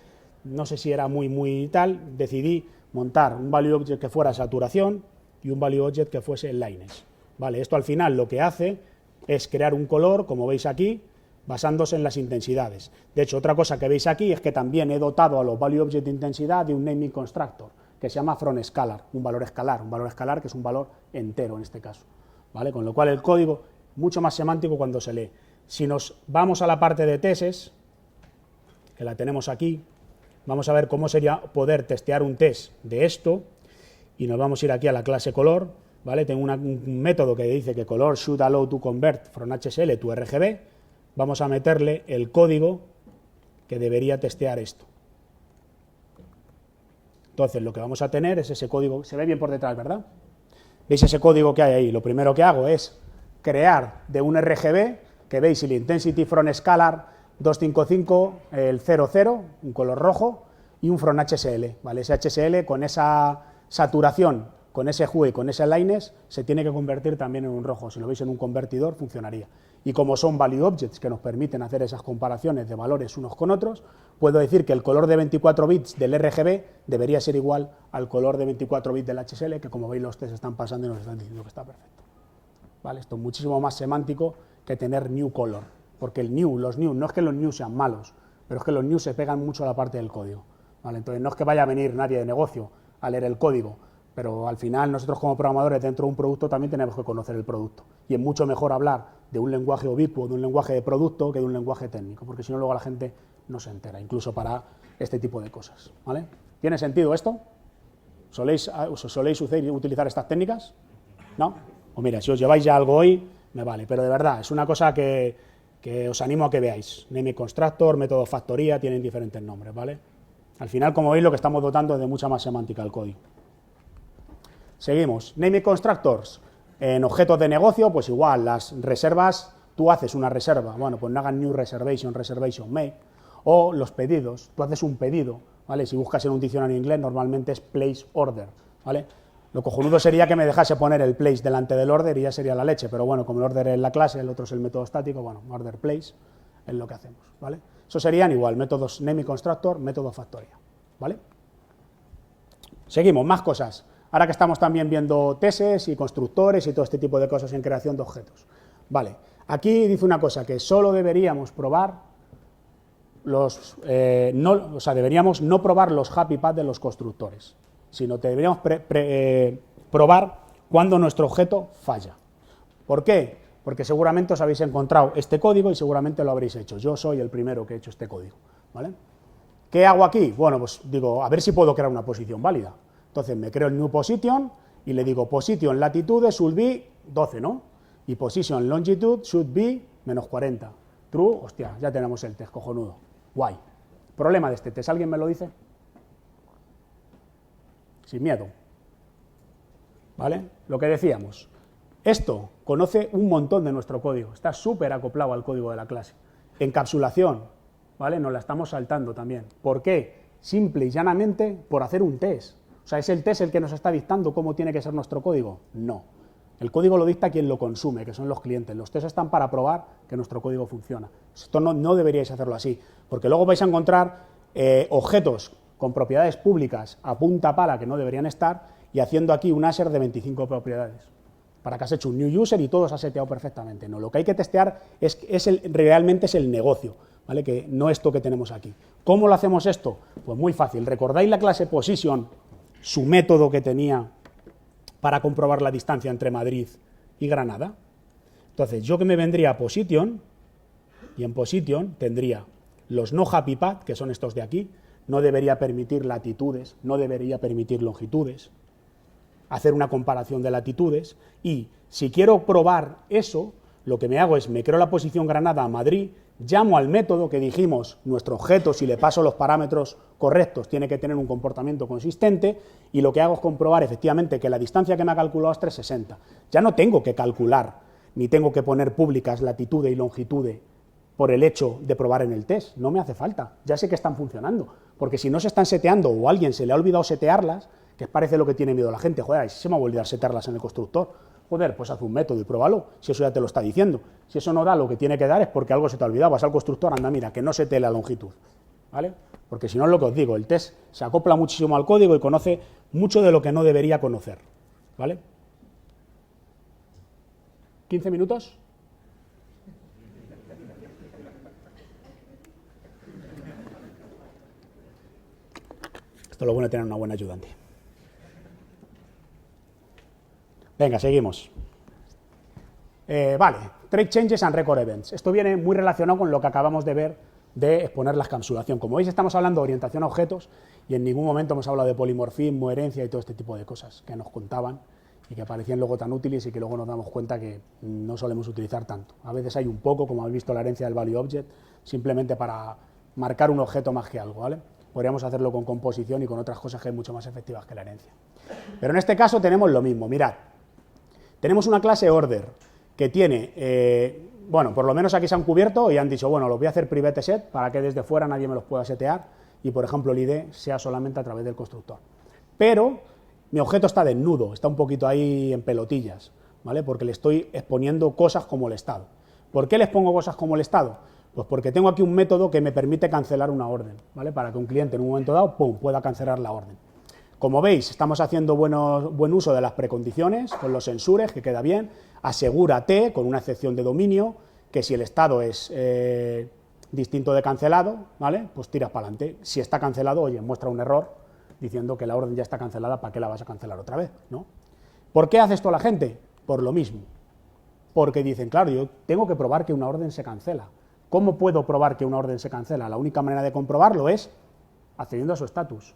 no sé si era muy tal, decidí montar un value object que fuera saturación y un value object que fuese lightness, ¿vale? Esto al final lo que hace es crear un color, como veis aquí, basándose en las intensidades. De hecho, otra cosa que veis aquí es que también he dotado a los value object de intensidad de un naming constructor, que se llama from scalar, un valor escalar que es un valor entero en este caso, ¿vale? Con lo cual el código mucho más semántico cuando se lee. Si nos vamos a la parte de tests, que la tenemos aquí, vamos a ver cómo sería poder testear un test de esto, y nos vamos a ir aquí a la clase color, ¿vale? Tengo un método que dice que color should allow to convert from HSL to RGB. Vamos a meterle el código que debería testear esto. Entonces lo que vamos a tener es ese código, se ve bien por detrás, ¿verdad? ¿Veis ese código que hay ahí? Lo primero que hago es crear de un RGB, que veis el intensity from scalar 255, el 00, un color rojo, y un from HSL, ¿vale? Ese HSL con esa saturación, con ese hue y con ese lightness, se tiene que convertir también en un rojo. Si lo veis en un convertidor, funcionaría. Y como son value objects que nos permiten hacer esas comparaciones de valores unos con otros, puedo decir que el color de 24 bits del RGB debería ser igual al color de 24 bits del HSL, que como veis los test están pasando y nos están diciendo que está perfecto. ¿Vale? Esto es muchísimo más semántico que tener new color, porque los new, no es que los new sean malos, pero es que los new se pegan mucho a la parte del código, ¿vale? Entonces no es que vaya a venir nadie de negocio a leer el código, pero al final nosotros como programadores dentro de un producto también tenemos que conocer el producto, y es mucho mejor hablar de un lenguaje ubicuo, de un lenguaje de producto, que de un lenguaje técnico, porque si no luego la gente no se entera, incluso para este tipo de cosas, ¿vale? ¿Tiene sentido esto? ¿Soléis utilizar estas técnicas? ¿No? O mira, si os lleváis ya algo hoy, me vale, pero de verdad, es una cosa que os animo a que veáis. Name Constructor, método factoría, tienen diferentes nombres, ¿vale? Al final, como veis, lo que estamos dotando es de mucha más semántica al código. Seguimos. Name Constructors. En objetos de negocio, pues igual, las reservas, tú haces una reserva, bueno, pues no hagan new reservation, reservation make, o los pedidos, tú haces un pedido, ¿vale? Si buscas en un diccionario en inglés, normalmente es place order, ¿vale? Lo cojonudo sería que me dejase poner el place delante del order y ya sería la leche, pero bueno, como el order es la clase, el otro es el método estático, bueno, order place es lo que hacemos, ¿vale? Eso serían igual, métodos name constructor, método factoría, ¿vale? Seguimos, más cosas. Ahora que estamos también viendo tests y constructores y todo este tipo de cosas en creación de objetos. Vale, aquí dice una cosa, que solo deberíamos probar deberíamos no probar los happy paths de los constructores, sino que deberíamos probar cuando nuestro objeto falla. ¿Por qué? Porque seguramente os habéis encontrado este código y seguramente lo habréis hecho. Yo soy el primero que he hecho este código, ¿vale? ¿Qué hago aquí? Bueno, pues digo, a ver si puedo crear una posición válida. Entonces me creo el new position y le digo position latitude should be 12, ¿no? Y position longitude should be menos 40. True, hostia, ya tenemos el test, cojonudo. Guay. Problema de este test, ¿alguien me lo dice? Sin miedo. ¿Vale? Lo que decíamos. Esto conoce un montón de nuestro código, está súper acoplado al código de la clase. Encapsulación, ¿vale? Nos la estamos saltando también. ¿Por qué? Simple y llanamente por hacer un test. O sea, ¿es el test el que nos está dictando cómo tiene que ser nuestro código? No. El código lo dicta quien lo consume, que son los clientes. Los tests están para probar que nuestro código funciona. Esto no deberíais hacerlo así, porque luego vais a encontrar objetos con propiedades públicas a punta pala que no deberían estar y haciendo aquí un asher de 25 propiedades. Para que has hecho un new user y todo se ha seteado perfectamente. No, lo que hay que testear realmente es el negocio, ¿vale? Que no esto que tenemos aquí. ¿Cómo lo hacemos esto? Pues muy fácil. ¿Recordáis la clase position? Su método que tenía para comprobar la distancia entre Madrid y Granada. Entonces, yo que me vendría a position, y en position tendría los no happy path, que son estos de aquí, no debería permitir latitudes, no debería permitir longitudes, hacer una comparación de latitudes, y si quiero probar eso, lo que me hago es, me creo la posición Granada a Madrid, llamo al método que dijimos, nuestro objeto, si le paso los parámetros correctos, tiene que tener un comportamiento consistente, y lo que hago es comprobar efectivamente que la distancia que me ha calculado es 360. Ya no tengo que calcular, ni tengo que poner públicas latitude y longitude por el hecho de probar en el test, no me hace falta, ya sé que están funcionando, porque si no se están seteando o a alguien se le ha olvidado setearlas, que parece lo que tiene miedo la gente, joder, ¿y si se me va a olvidar setearlas en el constructor? Joder, pues haz un método y pruébalo, si eso ya te lo está diciendo. Si eso no da lo que tiene que dar es porque algo se te ha olvidado, vas al constructor, anda, mira, que no setee la longitud, ¿vale? Porque si no es lo que os digo, el test se acopla muchísimo al código y conoce mucho de lo que no debería conocer, ¿vale? ¿15 minutos? Esto es lo bueno de tener una buena ayudante. Venga, seguimos. Vale, Trade Changes and Record Events. Esto viene muy relacionado con lo que acabamos de ver de exponer la encapsulación. Como veis, estamos hablando de orientación a objetos y en ningún momento hemos hablado de polimorfismo, herencia y todo este tipo de cosas que nos contaban y que parecían luego tan útiles y que luego nos damos cuenta que no solemos utilizar tanto. A veces hay un poco, como habéis visto, la herencia del value object, simplemente para marcar un objeto más que algo, ¿vale? Podríamos hacerlo con composición y con otras cosas que hay mucho más efectivas que la herencia. Pero en este caso tenemos lo mismo, mirad. Tenemos una clase order que tiene, bueno, por lo menos aquí se han cubierto y han dicho, bueno, los voy a hacer private set para que desde fuera nadie me los pueda setear y, por ejemplo, el ID sea solamente a través del constructor. Pero mi objeto está desnudo, está un poquito ahí en pelotillas, ¿vale? Porque le estoy exponiendo cosas como el estado. ¿Por qué les pongo cosas como el estado? Pues porque tengo aquí un método que me permite cancelar una orden, ¿vale? Para que un cliente en un momento dado, pum, pueda cancelar la orden. Como veis, estamos haciendo buen uso de las precondiciones, con los ensures, que queda bien. Asegúrate, con una excepción de dominio, que si el estado es distinto de cancelado, ¿vale? Pues tiras para adelante. Si está cancelado, oye, muestra un error diciendo que la orden ya está cancelada, ¿para qué la vas a cancelar otra vez? ¿No? ¿Por qué hace esto la gente? Por lo mismo. Porque dicen, claro, yo tengo que probar que una orden se cancela. ¿Cómo puedo probar que una orden se cancela? La única manera de comprobarlo es accediendo a su estatus.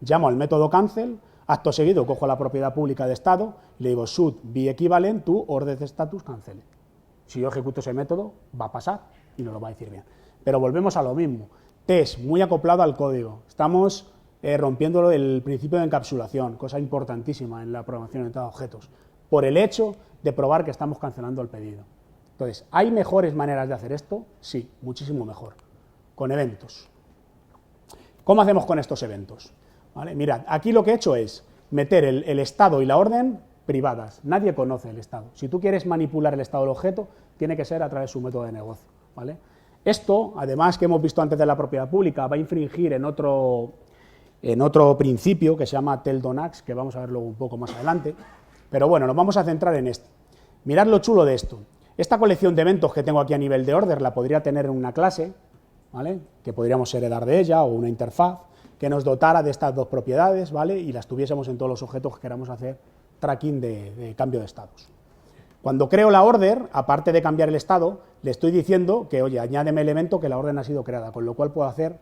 Llamo al método cancel, acto seguido cojo la propiedad pública de estado y le digo should be equivalent to order de status cancel. Si yo ejecuto ese método, va a pasar y nos lo va a decir bien. Pero volvemos a lo mismo. Test muy acoplado al código. Estamos rompiendo el principio de encapsulación, cosa importantísima en la programación orientada a objetos, por el hecho de probar que estamos cancelando el pedido. Entonces, ¿hay mejores maneras de hacer esto? Sí, muchísimo mejor. Con eventos. ¿Cómo hacemos con estos eventos? ¿Vale? Mirad, aquí lo que he hecho es meter el estado y la orden privadas. Nadie conoce el estado. Si tú quieres manipular el estado del objeto, tiene que ser a través de su método de negocio, ¿vale? Esto, además que hemos visto antes de la propiedad pública, va a infringir en otro principio que se llama Teldonax, que vamos a ver luego un poco más adelante. Pero bueno, nos vamos a centrar en esto. Mirad lo chulo de esto. Esta colección de eventos que tengo aquí a nivel de order la podría tener en una clase, ¿vale? Que podríamos heredar de ella, o una interfaz que nos dotara de estas dos propiedades, ¿vale? Y las tuviésemos en todos los objetos que queramos hacer tracking de cambio de estados. Cuando creo la order, aparte de cambiar el estado, le estoy diciendo que, oye, añádeme el evento que la orden ha sido creada, con lo cual puedo hacer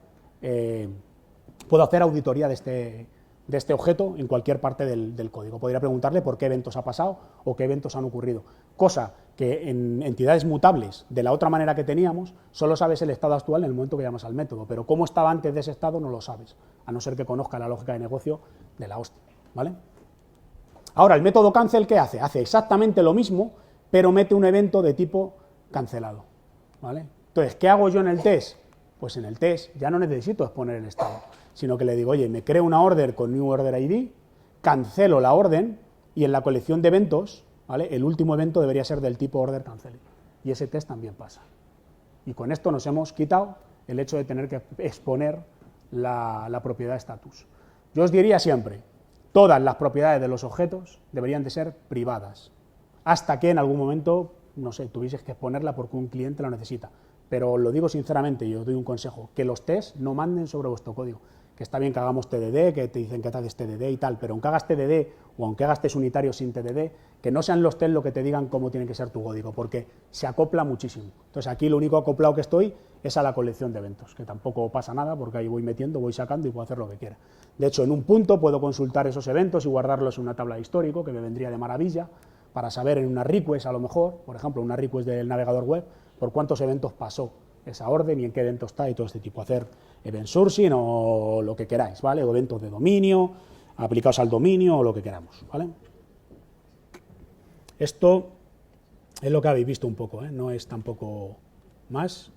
auditoría de este objeto en cualquier parte del código. Podría preguntarle por qué eventos ha pasado o qué eventos han ocurrido, cosa que en entidades mutables, de la otra manera que teníamos, solo sabes el estado actual en el momento que llamas al método, pero cómo estaba antes de ese estado no lo sabes, a no ser que conozca la lógica de negocio de la hostia, ¿vale? Ahora, el método cancel, ¿qué hace? Hace exactamente lo mismo, pero mete un evento de tipo cancelado, ¿vale? Entonces, ¿qué hago yo en el test? Pues en el test ya no necesito exponer el estado, sino que le digo, oye, me creo una order con new order ID, cancelo la orden y en la colección de eventos, ¿vale? El último evento debería ser del tipo order cancel y ese test también pasa. Y con esto nos hemos quitado el hecho de tener que exponer la propiedad status. Yo os diría siempre, todas las propiedades de los objetos deberían de ser privadas, hasta que en algún momento, no sé, tuvieses que exponerla porque un cliente lo necesita. Pero os lo digo sinceramente y os doy un consejo, que los tests no manden sobre vuestro código, que está bien que hagamos TDD, que te dicen que te haces TDD y tal, pero aunque hagas TDD o aunque hagas test unitarios sin TDD, que no sean los test lo que te digan cómo tiene que ser tu código, porque se acopla muchísimo. Entonces aquí lo único acoplado que estoy es a la colección de eventos, que tampoco pasa nada porque ahí voy metiendo, voy sacando y puedo hacer lo que quiera. De hecho, en un punto puedo consultar esos eventos y guardarlos en una tabla de histórico, que me vendría de maravilla, para saber en una request a lo mejor, por ejemplo, una request del navegador web, por cuántos eventos pasó esa orden y en qué evento está y todo este tipo. Hacer event sourcing o lo que queráis, ¿vale? O eventos de dominio, aplicados al dominio o lo que queramos, ¿vale? Esto es lo que habéis visto un poco, ¿eh? No es tampoco más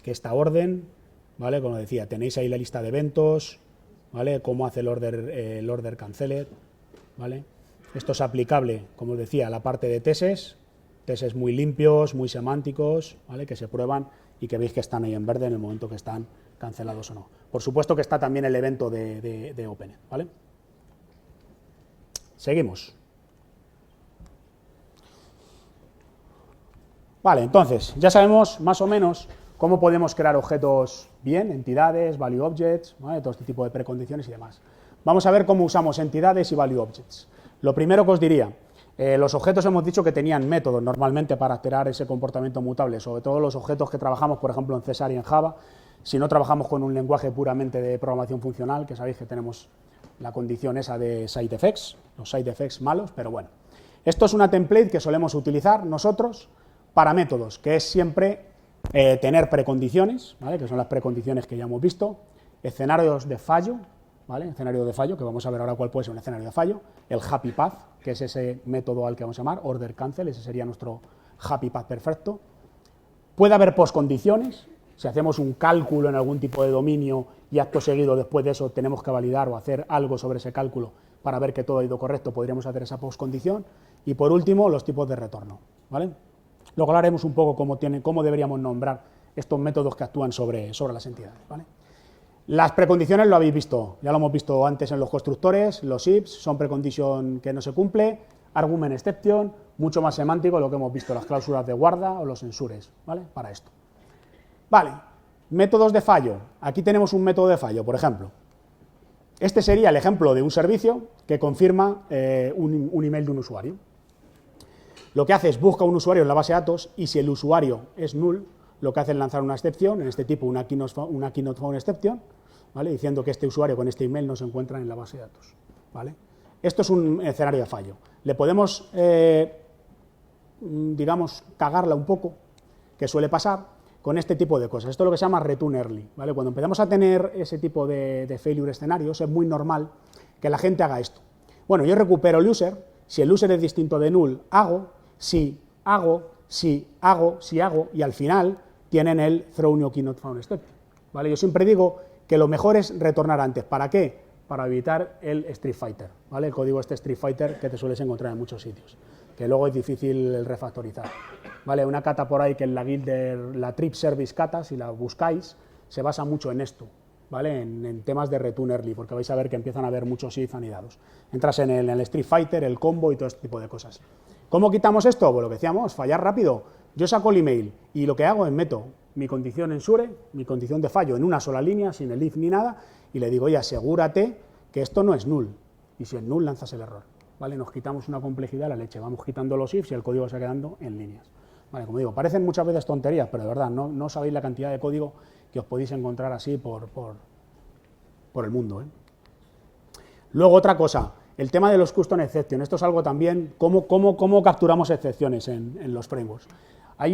que esta orden, ¿vale? Como decía, tenéis ahí la lista de eventos, ¿vale? Cómo hace el order canceled, ¿vale? Esto es aplicable, como os decía, a la parte de tests muy limpios, muy semánticos, ¿vale? Que se prueban y que veis que están ahí en verde en el momento que están cancelados o no. Por supuesto que está también el evento de Openet, ¿vale? Seguimos. Vale, entonces, ya sabemos más o menos cómo podemos crear objetos bien, entidades, value objects, ¿vale? Todo este tipo de precondiciones y demás. Vamos a ver cómo usamos entidades y value objects. Lo primero que os diría, los objetos hemos dicho que tenían métodos normalmente para alterar ese comportamiento mutable, sobre todo los objetos que trabajamos, por ejemplo, en César y en Java. Si no trabajamos con un lenguaje puramente de programación funcional, que sabéis que tenemos la condición esa de side effects, los side effects malos, pero bueno. Esto es una template que solemos utilizar nosotros para métodos, que es siempre tener precondiciones, ¿vale? Que son las precondiciones que ya hemos visto, escenarios de fallo, ¿vale? Escenario de fallo, que vamos a ver ahora cuál puede ser un escenario de fallo, el happy path, que es ese método al que vamos a llamar, order cancel, ese sería nuestro happy path perfecto. Puede haber postcondiciones, si hacemos un cálculo en algún tipo de dominio y acto seguido después de eso tenemos que validar o hacer algo sobre ese cálculo para ver que todo ha ido correcto, podríamos hacer esa postcondición. Y por último, los tipos de retorno, ¿vale? Luego hablaremos un poco cómo deberíamos nombrar estos métodos que actúan sobre las entidades, ¿vale? Las precondiciones lo habéis visto, ya lo hemos visto antes en los constructores, los ifs son precondition que no se cumple, argument exception, mucho más semántico lo que hemos visto, las cláusulas de guarda o los ensures, ¿vale? Para esto. Vale, métodos de fallo. Aquí tenemos un método de fallo, por ejemplo. Este sería el ejemplo de un servicio que confirma un email de un usuario. Lo que hace es busca un usuario en la base de datos y si el usuario es null, lo que hace es lanzar una excepción, en este tipo una key not found exception, ¿vale? Diciendo que este usuario con este email no se encuentra en la base de datos, ¿vale? Esto es un escenario de fallo. Le podemos, digamos, cagarla un poco, que suele pasar con este tipo de cosas. Esto es lo que se llama return early, ¿vale? Cuando empezamos a tener ese tipo de failure escenarios, es muy normal que la gente haga esto. Bueno, yo recupero el user, si el user es distinto de null, hago, si hago, y al final tienen el throw new key not found exception, ¿vale? Yo siempre digo que lo mejor es retornar antes. ¿Para qué? Para evitar el Street Fighter, ¿vale? El código Street Fighter que te sueles encontrar en muchos sitios, que luego es difícil el refactorizar, ¿vale? Una cata por ahí que en la guild la Trip Service Cata, si la buscáis, se basa mucho en esto, ¿vale? En temas de return early, porque vais a ver que empiezan a haber muchos if anidados. Entras en el Street Fighter, el combo y todo este tipo de cosas. ¿Cómo quitamos esto? Pues lo que decíamos, fallar rápido. Yo saco el email y lo que hago es meto mi condición en Sure, mi condición de fallo en una sola línea, sin el if ni nada, y le digo, oye, asegúrate que esto no es null. Y si es null, lanzas el error, ¿vale? Nos quitamos una complejidad a la leche, vamos quitando los ifs y el código se va quedando en líneas. Vale, como digo, parecen muchas veces tonterías, pero de verdad, no sabéis la cantidad de código que os podéis encontrar así por el mundo, ¿eh? Luego otra cosa, el tema de los custom exception. Esto es algo también, cómo capturamos excepciones en los frameworks. Hay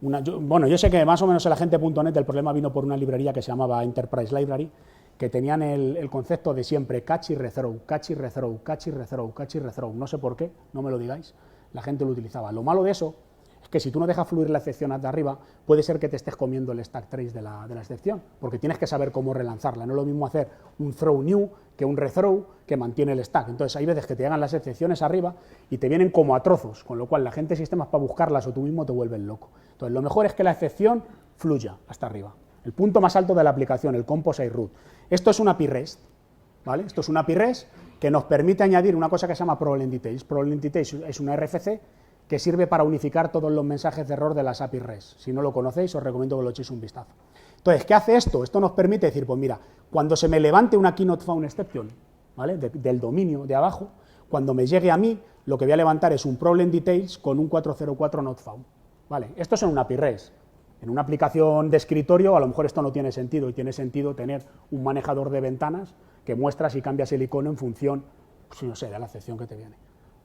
yo sé que más o menos en la gente.net el problema vino por una librería que se llamaba Enterprise Library, que tenían el concepto de siempre catch y rethrow, catch y rethrow, catch y rethrow, catch y rethrow. No sé por qué, no me lo digáis, la gente lo utilizaba. Lo malo de eso es que si tú no dejas fluir la excepción hasta arriba, puede ser que te estés comiendo el stack trace de la excepción, porque tienes que saber cómo relanzarla. No es lo mismo hacer un throw new que un rethrow que mantiene el stack. Entonces hay veces que te llegan las excepciones arriba y te vienen como a trozos, con lo cual la gente de sistemas para buscarlas o tú mismo te vuelven loco. Entonces lo mejor es que la excepción fluya hasta arriba. El punto más alto de la aplicación, el composite root. Esto es una API REST, ¿vale? Esto es una API REST que nos permite añadir una cosa que se llama problem details. Problem details es una RFC que sirve para unificar todos los mensajes de error de las API REST. Si no lo conocéis, os recomiendo que lo echéis un vistazo. Entonces, ¿qué hace esto? Esto nos permite decir, pues mira, cuando se me levante una key not found exception, ¿vale? Del dominio de abajo, cuando me llegue a mí, lo que voy a levantar es un problem details con un 404 not found, ¿vale? Esto es en una API REST. En una aplicación de escritorio a lo mejor esto no tiene sentido, y tiene sentido tener un manejador de ventanas que muestra si cambias el icono en función, pues, no sé, de la excepción que te viene,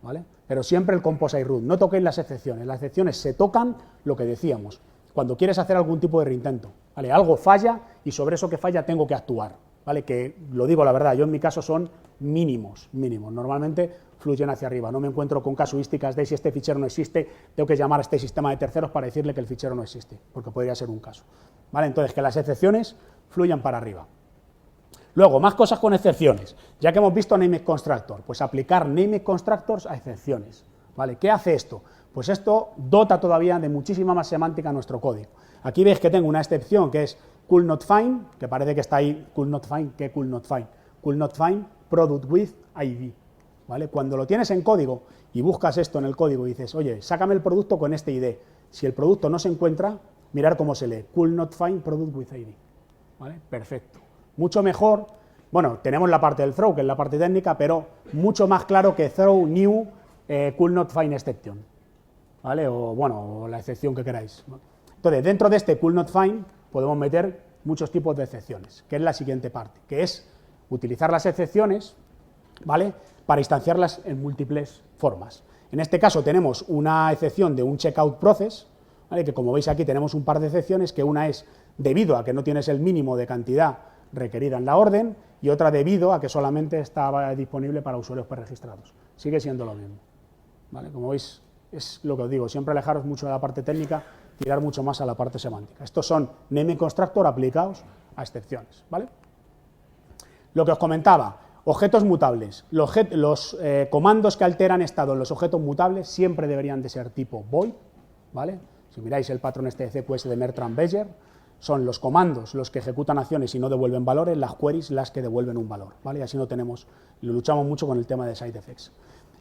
¿vale? Pero siempre el composite root, no toquéis las excepciones se tocan, lo que decíamos, cuando quieres hacer algún tipo de reintento, ¿vale? Algo falla y sobre eso que falla tengo que actuar, ¿vale? Que, lo digo la verdad, yo en mi caso son mínimos, normalmente fluyen hacia arriba, no me encuentro con casuísticas de si este fichero no existe, tengo que llamar a este sistema de terceros para decirle que el fichero no existe, porque podría ser un caso, ¿vale? Entonces, que las excepciones fluyan para arriba. Luego, más cosas con excepciones, ya que hemos visto Named Constructor, pues aplicar Named Constructors a excepciones, ¿vale? ¿Qué hace esto? Pues esto dota todavía de muchísima más semántica nuestro código. Aquí veis que tengo una excepción que es could not find, que parece que está ahí, could not find, ¿qué could not find? Could not find product with ID, ¿vale? Cuando lo tienes en código y buscas esto en el código y dices, oye, sácame el producto con este ID, si el producto no se encuentra, mirar cómo se lee, could not find product with ID, ¿vale? Perfecto. Mucho mejor, bueno, tenemos la parte del throw, que es la parte técnica, pero mucho más claro que throw new could not find exception, ¿vale? O bueno, o la excepción que queráis, ¿no? Entonces, dentro de este could not find podemos meter muchos tipos de excepciones, que es la siguiente parte, que es utilizar las excepciones, ¿vale?, para instanciarlas en múltiples formas. En este caso tenemos una excepción de un checkout process, ¿vale?, que como veis aquí tenemos un par de excepciones, que una es debido a que no tienes el mínimo de cantidad requerida en la orden, y otra debido a que solamente estaba disponible para usuarios preregistrados. Sigue siendo lo mismo, ¿vale? Como veis, es lo que os digo, siempre alejaros mucho de la parte técnica, tirar mucho más a la parte semántica. Estos son Named Constructor aplicados a excepciones, ¿vale? Lo que os comentaba, objetos mutables. Los comandos que alteran estado en los objetos mutables siempre deberían de ser tipo void, ¿vale? Si miráis el patrón este de CQS de Bertrand Beyer, son los comandos los que ejecutan acciones y no devuelven valores, las queries las que devuelven un valor, ¿vale? Y así no tenemos, lo luchamos mucho con el tema de side effects.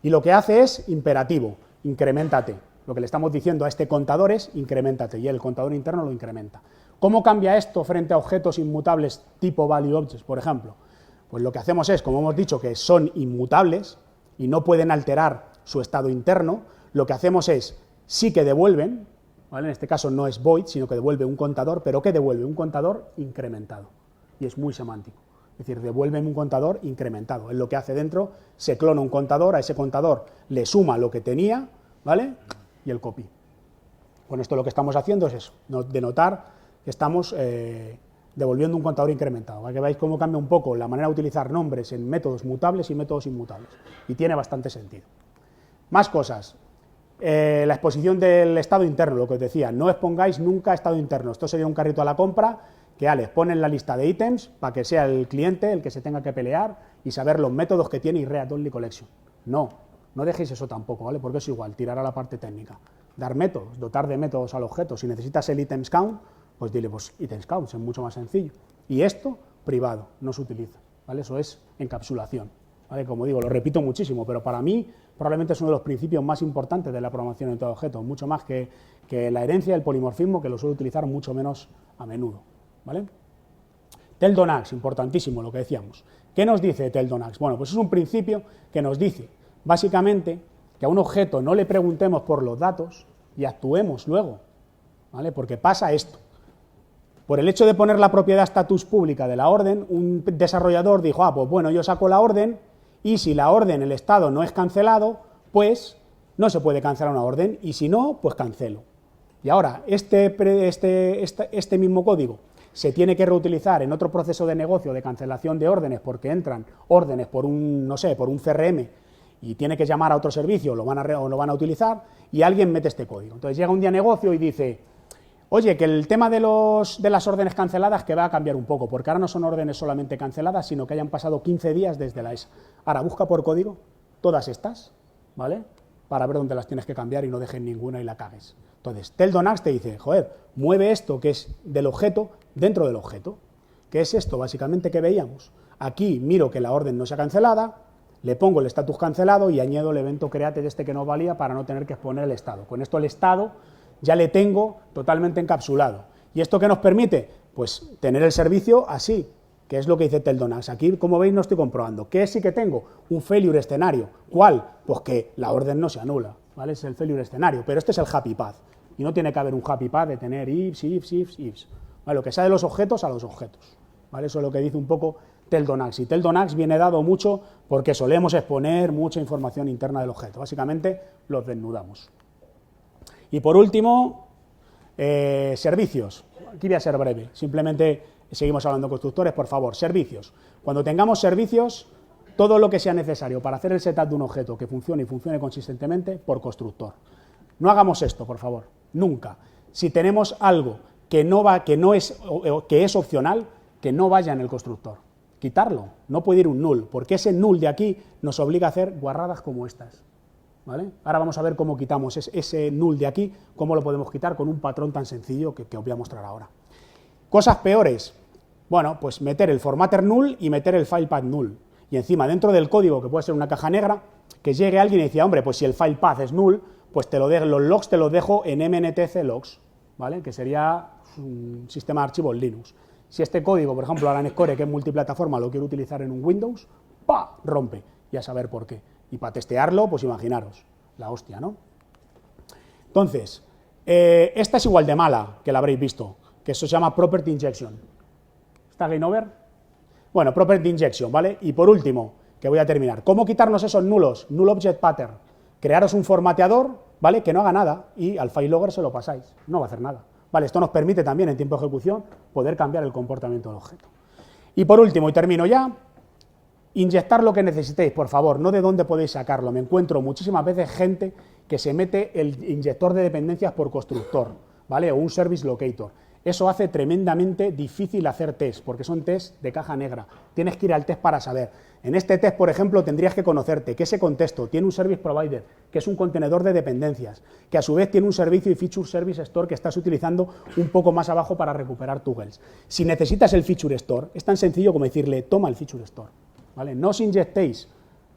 Y lo que hace es imperativo, increméntate. Lo que le estamos diciendo a este contador es increméntate, y el contador interno lo incrementa. ¿Cómo cambia esto frente a objetos inmutables tipo value objects, por ejemplo? Pues lo que hacemos es, como hemos dicho, que son inmutables y no pueden alterar su estado interno, lo que hacemos es, sí que devuelven, ¿vale? En este caso no es void, sino que devuelve un contador, pero ¿qué devuelve? Un contador incrementado, y es muy semántico. Es decir, devuelve un contador incrementado. Es lo que hace dentro, se clona un contador, a ese contador le suma lo que tenía, ¿vale?, y el copy. Con esto lo que estamos haciendo es eso, denotar que estamos devolviendo un contador incrementado, para que veáis cómo cambia un poco la manera de utilizar nombres en métodos mutables y métodos inmutables, y tiene bastante sentido. Más cosas, la exposición del estado interno, lo que os decía, no expongáis nunca estado interno, esto sería un carrito a la compra, que Alex pone en la lista de ítems para que sea el cliente el que se tenga que pelear y saber los métodos que tiene React Only Collection. No dejéis eso tampoco, ¿vale? Porque es igual, tirar a la parte técnica. Dar métodos, dotar de métodos al objeto. Si necesitas el items count, pues dile, pues items count, es mucho más sencillo. Y esto, privado, no se utiliza, ¿vale? Eso es encapsulación, ¿vale? Como digo, lo repito muchísimo, pero para mí probablemente es uno de los principios más importantes de la programación en todo objeto, mucho más que la herencia del polimorfismo, que lo suelo utilizar mucho menos a menudo, ¿vale? Teldonax, importantísimo lo que decíamos. ¿Qué nos dice Teldonax? Bueno, pues es un principio que nos dice, básicamente, que a un objeto no le preguntemos por los datos y actuemos luego, ¿vale? Porque pasa esto. Por el hecho de poner la propiedad status pública de la orden, un desarrollador dijo, pues bueno, yo saco la orden y si la orden, el estado no es cancelado, pues no se puede cancelar una orden y si no, pues cancelo. Y ahora, este mismo código se tiene que reutilizar en otro proceso de negocio de cancelación de órdenes porque entran órdenes por un, no sé, por un CRM y tiene que llamar a otro servicio, lo van a utilizar y alguien mete este código. Entonces llega un día a negocio y dice, oye, que el tema de las órdenes canceladas que va a cambiar un poco, porque ahora no son órdenes solamente canceladas, sino que hayan pasado 15 días desde la ESA. Ahora busca por código todas estas, ¿vale?, para ver dónde las tienes que cambiar y no dejes ninguna y la cagues. Entonces, Teldonax te dice, joder, mueve esto que es del objeto dentro del objeto. ¿Qué es esto? Básicamente, que veíamos. Aquí miro que la orden no sea cancelada, Le pongo el status cancelado y añado el evento create de este que no valía para no tener que exponer el estado. Con esto el estado ya le tengo totalmente encapsulado. ¿Y esto qué nos permite? Pues tener el servicio así, que es lo que dice Teldonax. Aquí, como veis, no estoy comprobando. ¿Qué sí que tengo? Un failure escenario. ¿Cuál? Pues que la orden no se anula, ¿vale? Es el failure escenario, pero este es el happy path. Y no tiene que haber un happy path de tener ifs, ifs, ifs, ifs. ¿Vale? Lo que sea de los objetos a los objetos. ¿Vale? Eso es lo que dice un poco Teldonax. Y Teldonax viene dado mucho porque solemos exponer mucha información interna del objeto. Básicamente los desnudamos. Y por último, servicios. Aquí voy a ser breve. Simplemente seguimos hablando de constructores, por favor. Servicios. Cuando tengamos servicios, todo lo que sea necesario para hacer el setup de un objeto que funcione y funcione consistentemente por constructor. No hagamos esto, por favor. Nunca. Si tenemos algo que es opcional, que no vaya en el constructor. Quitarlo. No puede ir un null, porque ese null de aquí nos obliga a hacer guarradas como estas. ¿Vale? Ahora vamos a ver cómo quitamos ese null de aquí, cómo lo podemos quitar con un patrón tan sencillo que os voy a mostrar ahora. Cosas peores. Bueno, pues meter el formatter null y meter el file path null. Y encima, dentro del código, que puede ser una caja negra, que llegue alguien y decía, hombre, pues si el file path es null, pues los logs te los dejo en mntc logs, ¿vale? Que sería un sistema de archivos Linux. Si este código, por ejemplo, Alan Score, que es multiplataforma, lo quiero utilizar en un Windows, ¡pa! Rompe. Y a saber por qué. Y para testearlo, pues imaginaros, la hostia, ¿no? Entonces, esta es igual de mala, que la habréis visto, que eso se llama Property Injection. ¿Está game over? Bueno, Property Injection, ¿vale? Y por último, que voy a terminar, ¿cómo quitarnos esos nulos? Null Object Pattern. Crearos un formateador, ¿vale? Que no haga nada y al file logger se lo pasáis. No va a hacer nada. Vale, esto nos permite también en tiempo de ejecución poder cambiar el comportamiento del objeto. Y por último, y termino ya, inyectar lo que necesitéis, por favor, no de dónde podéis sacarlo. Me encuentro muchísimas veces gente que se mete el inyector de dependencias por constructor, ¿vale? O un service locator. Eso hace tremendamente difícil hacer test, porque son test de caja negra. Tienes que ir al test para saber. En este test, por ejemplo, tendrías que conocerte que ese contexto tiene un service provider, que es un contenedor de dependencias, que a su vez tiene un servicio y feature service store que estás utilizando un poco más abajo para recuperar tugles. Si necesitas el feature store, es tan sencillo como decirle, toma el feature store, ¿vale? No os inyectéis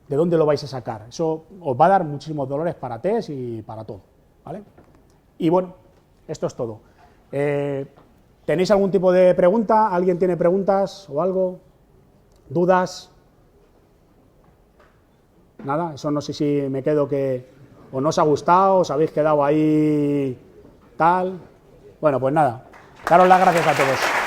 de dónde lo vais a sacar. Eso os va a dar muchísimos dolores para test y para todo, ¿vale? Y bueno, esto es todo. ¿Tenéis algún tipo de pregunta? ¿Alguien tiene preguntas o algo? ¿Dudas? Nada, eso no sé si me quedo que o no os ha gustado, os habéis quedado ahí tal. Bueno, pues nada, daros las gracias a todos.